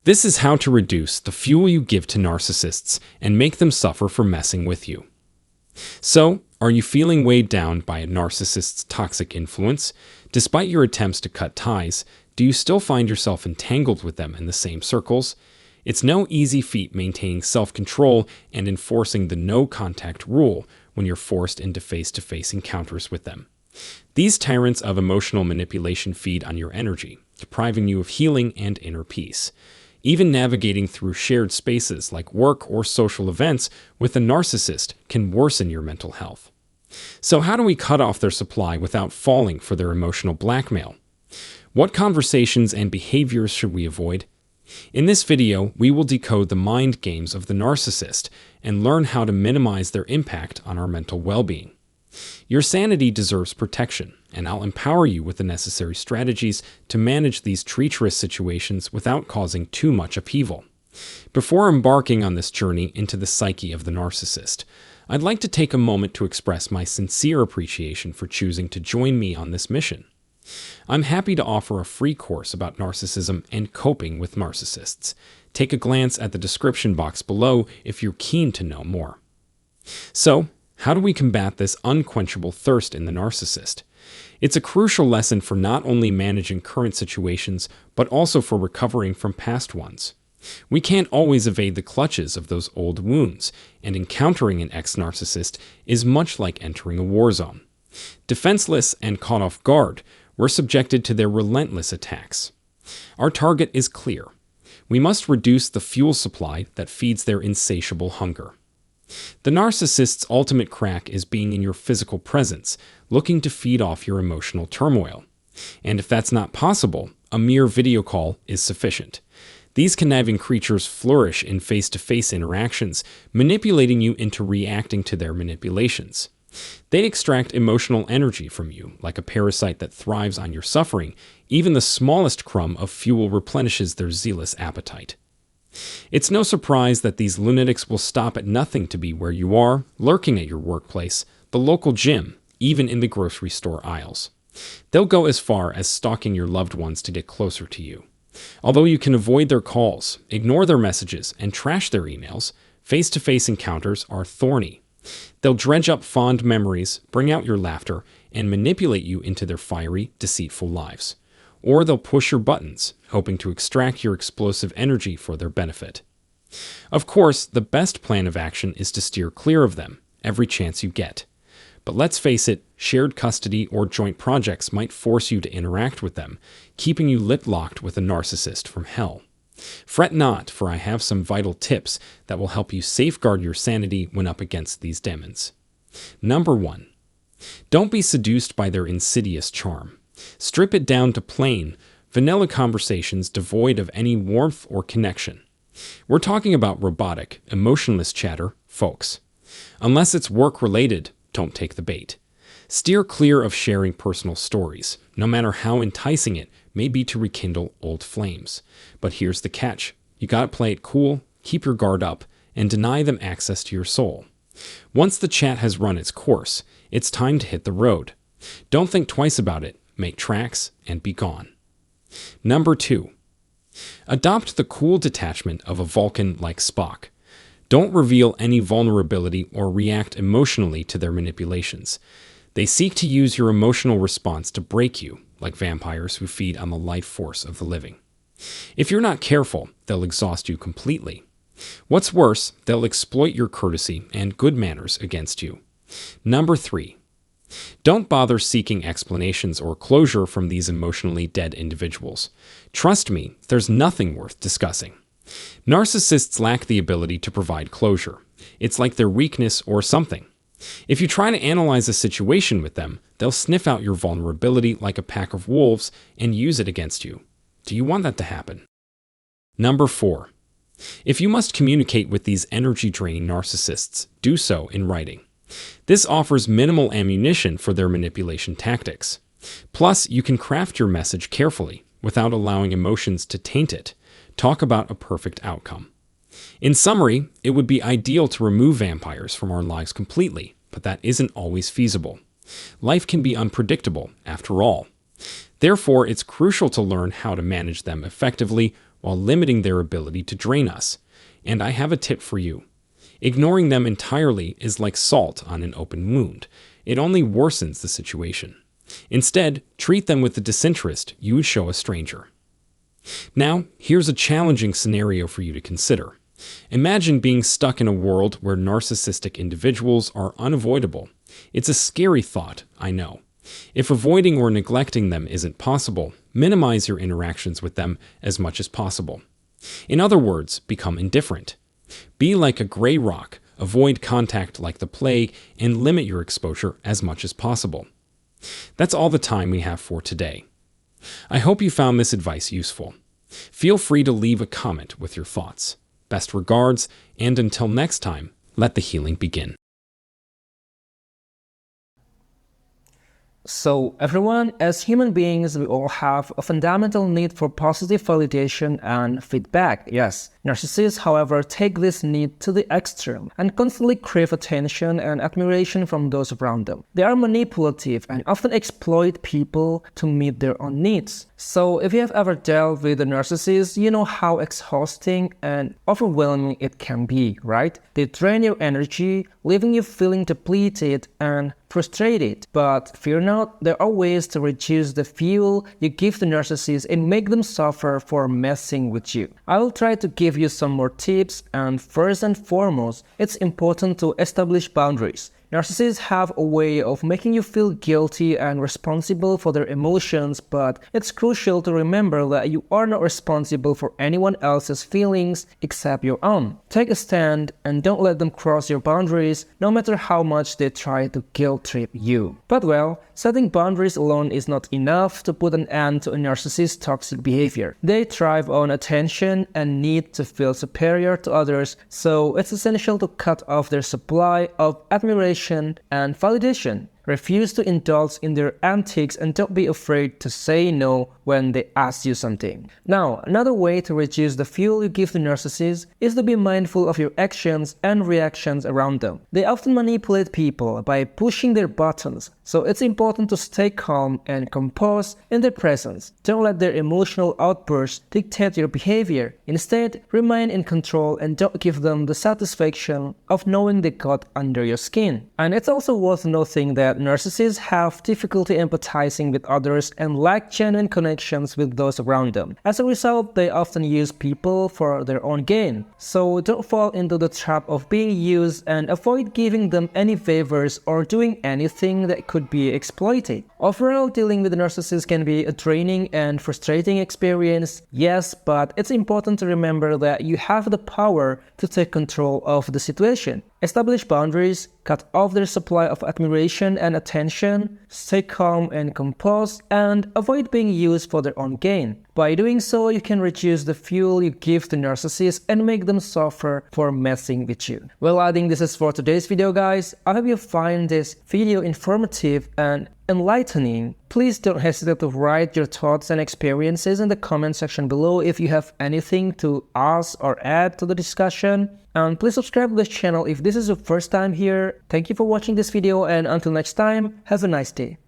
This is how to reduce the fuel you give to narcissists and make them suffer for messing with you. So, are you feeling weighed down by a narcissist's toxic influence? Despite your attempts to cut ties, do you still find yourself entangled with them in the same circles? It's no easy feat maintaining self-control and enforcing the no-contact rule when you're forced into face-to-face encounters with them. These tyrants of emotional manipulation feed on your energy, depriving you of healing and inner peace. Even navigating through shared spaces like work or social events with a narcissist can worsen your mental health. So how do we cut off their supply without falling for their emotional blackmail? What conversations and behaviors should we avoid? In this video, we will decode the mind games of the narcissist and learn how to minimize their impact on our mental well-being. Your sanity deserves protection, and I'll empower you with the necessary strategies to manage these treacherous situations without causing too much upheaval. Before embarking on this journey into the psyche of the narcissist, I'd like to take a moment to express my sincere appreciation for choosing to join me on this mission. I'm happy to offer a free course about narcissism and coping with narcissists. Take a glance at the description box below if you're keen to know more. So, how do we combat this unquenchable thirst in the narcissist? It's a crucial lesson for not only managing current situations, but also for recovering from past ones. We can't always evade the clutches of those old wounds, and encountering an ex-narcissist is much like entering a war zone. Defenseless and caught off guard, we're subjected to their relentless attacks. Our target is clear. We must reduce the fuel supply that feeds their insatiable hunger. The narcissist's ultimate crack is being in your physical presence, looking to feed off your emotional turmoil. And if that's not possible, a mere video call is sufficient. These conniving creatures flourish in face-to-face interactions, manipulating you into reacting to their manipulations. They extract emotional energy from you, like a parasite that thrives on your suffering. Even the smallest crumb of fuel replenishes their zealous appetite. It's no surprise that these lunatics will stop at nothing to be where you are, lurking at your workplace, the local gym, even in the grocery store aisles. They'll go as far as stalking your loved ones to get closer to you. Although you can avoid their calls, ignore their messages, and trash their emails, face-to-face encounters are thorny. They'll dredge up fond memories, bring out your laughter, and manipulate you into their fiery, deceitful lives. Or they'll push your buttons, hoping to extract your explosive energy for their benefit. Of course, the best plan of action is to steer clear of them every chance you get. But let's face it, shared custody or joint projects might force you to interact with them, keeping you lip-locked with a narcissist from hell. Fret not, for I have some vital tips that will help you safeguard your sanity when up against these demons. Number 1. Don't be seduced by their insidious charm. Strip it down to plain, vanilla conversations devoid of any warmth or connection. We're talking about robotic, emotionless chatter, folks. Unless it's work-related, don't take the bait. Steer clear of sharing personal stories, no matter how enticing it may be to rekindle old flames. But here's the catch. You gotta play it cool, keep your guard up, and deny them access to your soul. Once the chat has run its course, it's time to hit the road. Don't think twice about it. Make tracks, and be gone. Number 2. Adopt the cool detachment of a Vulcan like Spock. Don't reveal any vulnerability or react emotionally to their manipulations. They seek to use your emotional response to break you, like vampires who feed on the life force of the living. If you're not careful, they'll exhaust you completely. What's worse, they'll exploit your courtesy and good manners against you. Number 3. Don't bother seeking explanations or closure from these emotionally dead individuals. Trust me, there's nothing worth discussing. Narcissists lack the ability to provide closure. It's like their weakness or something. If you try to analyze a situation with them, they'll sniff out your vulnerability like a pack of wolves and use it against you. Do you want that to happen? Number 4. If you must communicate with these energy-draining narcissists, do so in writing. This offers minimal ammunition for their manipulation tactics. Plus, you can craft your message carefully, without allowing emotions to taint it. Talk about a perfect outcome. In summary, it would be ideal to remove vampires from our lives completely, but that isn't always feasible. Life can be unpredictable, after all. Therefore, it's crucial to learn how to manage them effectively while limiting their ability to drain us. And I have a tip for you. Ignoring them entirely is like salt on an open wound. It only worsens the situation. Instead, treat them with the disinterest you would show a stranger. Now, here's a challenging scenario for you to consider. Imagine being stuck in a world where narcissistic individuals are unavoidable. It's a scary thought, I know. If avoiding or neglecting them isn't possible, minimize your interactions with them as much as possible. In other words, become indifferent. Be like a gray rock, avoid contact like the plague, and limit your exposure as much as possible. That's all the time we have for today. I hope you found this advice useful. Feel free to leave a comment with your thoughts. Best regards, and until next time, let the healing begin. So everyone, as human beings, we all have a fundamental need for positive validation and feedback. Yes, narcissists, however, take this need to the extreme and constantly crave attention and admiration from those around them. They are manipulative and often exploit people to meet their own needs. So if you have ever dealt with a narcissist, you know how exhausting and overwhelming it can be, right? They drain your energy, leaving you feeling depleted and frustrated. But fear not, there are ways to reduce the fuel you give the narcissist and make them suffer for messing with you. I will try to give you some more tips, and first and foremost, it's important to establish boundaries. Narcissists have a way of making you feel guilty and responsible for their emotions, but it's crucial to remember that you are not responsible for anyone else's feelings except your own. Take a stand and don't let them cross your boundaries, no matter how much they try to guilt trip you. But well, setting boundaries alone is not enough to put an end to a narcissist's toxic behavior. They thrive on attention and need to feel superior to others, so it's essential to cut off their supply of admiration and validation. Refuse to indulge in their antics and don't be afraid to say no when they ask you something. Now, another way to reduce the fuel you give to narcissists is to be mindful of your actions and reactions around them. They often manipulate people by pushing their buttons, so it's important to stay calm and composed in their presence. Don't let their emotional outbursts dictate your behavior. Instead, remain in control and don't give them the satisfaction of knowing they got under your skin. And it's also worth noting that narcissists have difficulty empathizing with others and lack genuine connections with those around them. As a result, they often use people for their own gain. So don't fall into the trap of being used and avoid giving them any favors or doing anything that could be exploited. Overall, dealing with a narcissist can be a draining and frustrating experience, yes, but it's important to remember that you have the power to take control of the situation. Establish boundaries, cut off their supply of admiration and attention, stay calm and composed, and avoid being used for their own gain. By doing so, you can reduce the fuel you give to narcissists and make them suffer for messing with you. Well, I think this is for today's video, guys. I hope you find this video informative and enlightening. Please don't hesitate to write your thoughts and experiences in the comment section below if you have anything to ask or add to the discussion. And please subscribe to this channel if this is your first time here. Thank you for watching this video, and until next time, have a nice day.